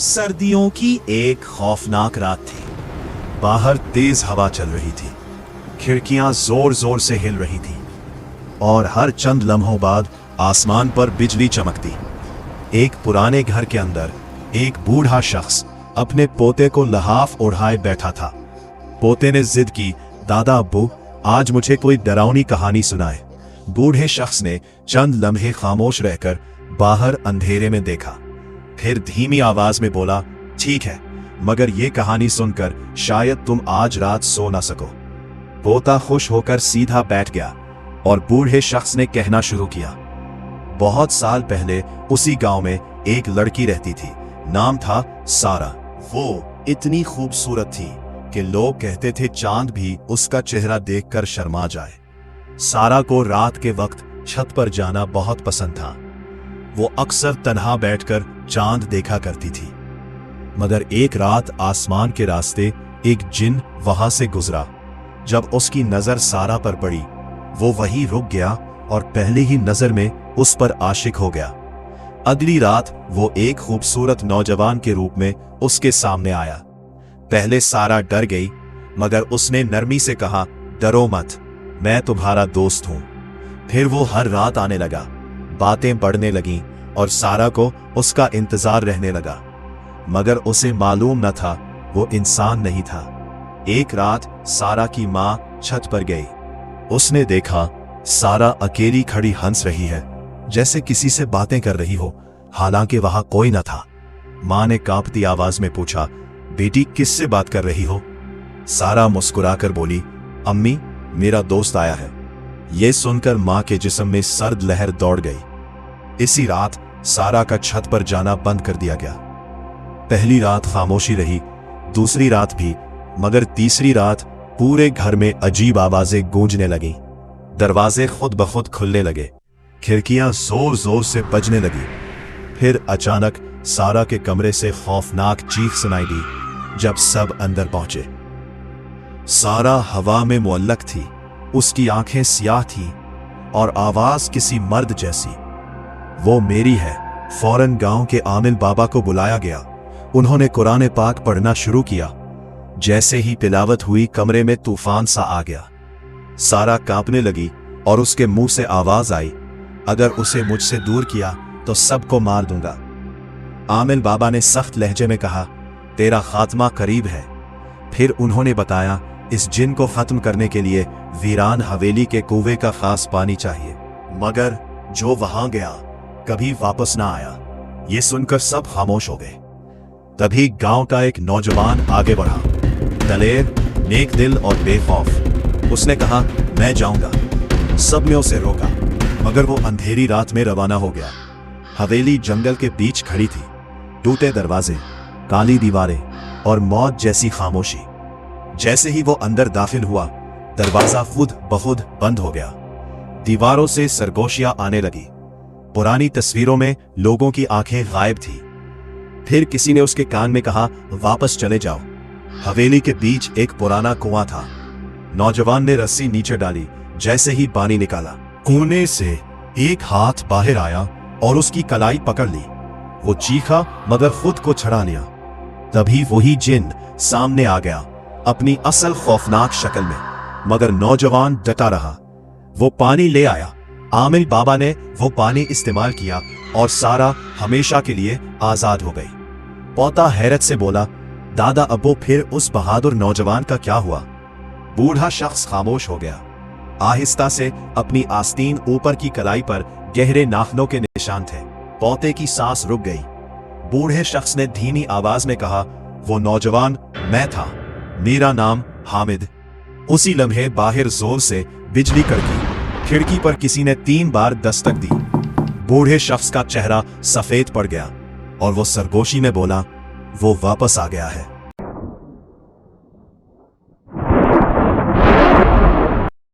सर्दियों की एक खौफनाक रात थी। बाहर तेज हवा चल रही थी, खिड़कियां जोर जोर से हिल रही थीं और हर चंद लम्हों बाद आसमान पर बिजली चमकती। एक पुराने घर के अंदर एक बूढ़ा शख्स अपने पोते को लहाफ ओढ़ाए बैठा था। पोते ने जिद की, दादा अब्बू, आज मुझे कोई डरावनी कहानी सुनाए। बूढ़े शख्स ने चंद लम्हे खामोश रहकर बाहर अंधेरे में देखा, फिर धीमी आवाज में बोला, ठीक है, मगर ये कहानी सुनकर शायद तुम आज रात सो ना सको। पोता खुश होकर सीधा बैठ गया और बूढ़े शख्स ने कहना शुरू किया। बहुत साल पहले उसी गांव में एक लड़की रहती थी, नाम था सारा। वो इतनी खूबसूरत थी कि लोग कहते थे चांद भी उसका चेहरा देखकर शर्मा जाए। सारा को रात के वक्त छत पर जाना बहुत पसंद था। वो अक्सर तन्हा बैठकर चांद देखा करती थी। मगर एक रात आसमान के रास्ते एक जिन वहां से गुजरा। जब उसकी नजर सारा पर पड़ी, वो वहीं रुक गया और पहली ही नजर में उस पर आशिक हो गया। अगली रात वो एक खूबसूरत नौजवान के रूप में उसके सामने आया। पहले सारा डर गई, मगर उसने नरमी से कहा, डरो मत, मैं तुम्हारा दोस्त हूं। फिर वो हर रात आने लगा, बातें बढ़ने लगीं और सारा को उसका इंतजार रहने लगा। मगर उसे मालूम न था वो इंसान नहीं था। एक रात सारा की मां छत पर गई। उसने देखा सारा अकेली खड़ी हंस रही है, जैसे किसी से बातें कर रही हो, हालांकि वहां कोई न था। मां ने कांपती आवाज में पूछा, बेटी किससे बात कर रही हो? सारा मुस्कुराकर बोली, अम्मी, मेरा दोस्त आया है। यह सुनकर मां के जिस्म में सर्द लहर दौड़ गई। इसी रात सारा का छत पर जाना बंद कर दिया गया। पहली रात खामोशी रही, दूसरी रात भी, मगर तीसरी रात पूरे घर में अजीब आवाजें गूंजने लगीं। दरवाजे खुद ब खुद खुलने लगे, खिड़कियां जोर जोर से बजने लगी। फिर अचानक सारा के कमरे से खौफनाक चीख सुनाई दी। जब सब अंदर पहुंचे, सारा हवा में मुअल्लक थी। उसकी आंखें स्याह थीं और आवाज किसी मर्द जैसी। वो मेरी है। फौरन गांव के आमिल बाबा को बुलाया गया। उन्होंने कुरान पाक पढ़ना शुरू किया। जैसे ही तिलावत हुई, कमरे में तूफान सा आ गया। सारा कांपने लगी और उसके मुंह से आवाज आई, अगर उसे मुझसे दूर किया तो सबको मार दूंगा। आमिल बाबा ने सख्त लहजे में कहा, तेरा खात्मा करीब है। फिर उन्होंने बताया, इस जिन को खत्म करने के लिए वीरान हवेली के कुएं का खास पानी चाहिए, मगर जो वहां गया कभी वापस ना आया। ये सुनकर सब खामोश हो गए। तभी गांव का एक नौजवान आगे बढ़ा, दलेर, नेक दिल और बेखौफ। उसने कहा, मैं जाऊंगा। सब ने उसे रोका, मगर वो अंधेरी रात में रवाना हो गया। हवेली जंगल के बीच खड़ी थी, टूटे दरवाजे, काली दीवारें और मौत जैसी खामोशी। जैसे ही वो अंदर दाखिल हुआ, दरवाजा खुद ब खुद बंद हो गया। दीवारों से सरगोशियां आने लगी। पुरानी तस्वीरों में लोगों की आंखें गायब थी। फिर किसी ने उसके कान में कहा, वापस चले जाओ। हवेली के बीच एक पुराना कुआं था। नौजवान ने रस्सी नीचे डाली। जैसे ही पानी निकाला, कुएं से एक हाथ बाहर आया और उसकी कलाई पकड़ ली। वो चीखा, मगर खुद को छड़ा लिया। तभी वही जिन सामने आ गया, अपनी असल खौफनाक शक्ल में। मगर नौजवान डटा रहा। वो पानी ले आया। आमिल बाबा ने वो पानी इस्तेमाल किया और सारा हमेशा के लिए आजाद हो गई। पोता हैरत से बोला, दादा अब्बू, फिर उस बहादुर नौजवान का क्या हुआ? बूढ़ा शख्स खामोश हो गया। आहिस्ता से अपनी आस्तीन ऊपर की कलाई पर गहरे नाखूनों के निशान थे। पोते की सांस रुक गई। बूढ़े शख्स ने धीमी आवाज में कहा, वो नौजवान मैं था, मेरा नाम हामिद। उसी लम्हे बाहर जोर से बिजली कड़की। खिड़की पर किसी ने 3 बार दस्तक दी। बूढ़े शख्स का चेहरा सफेद पड़ गया और वो सरगोशी में बोला, वो वापस आ गया है।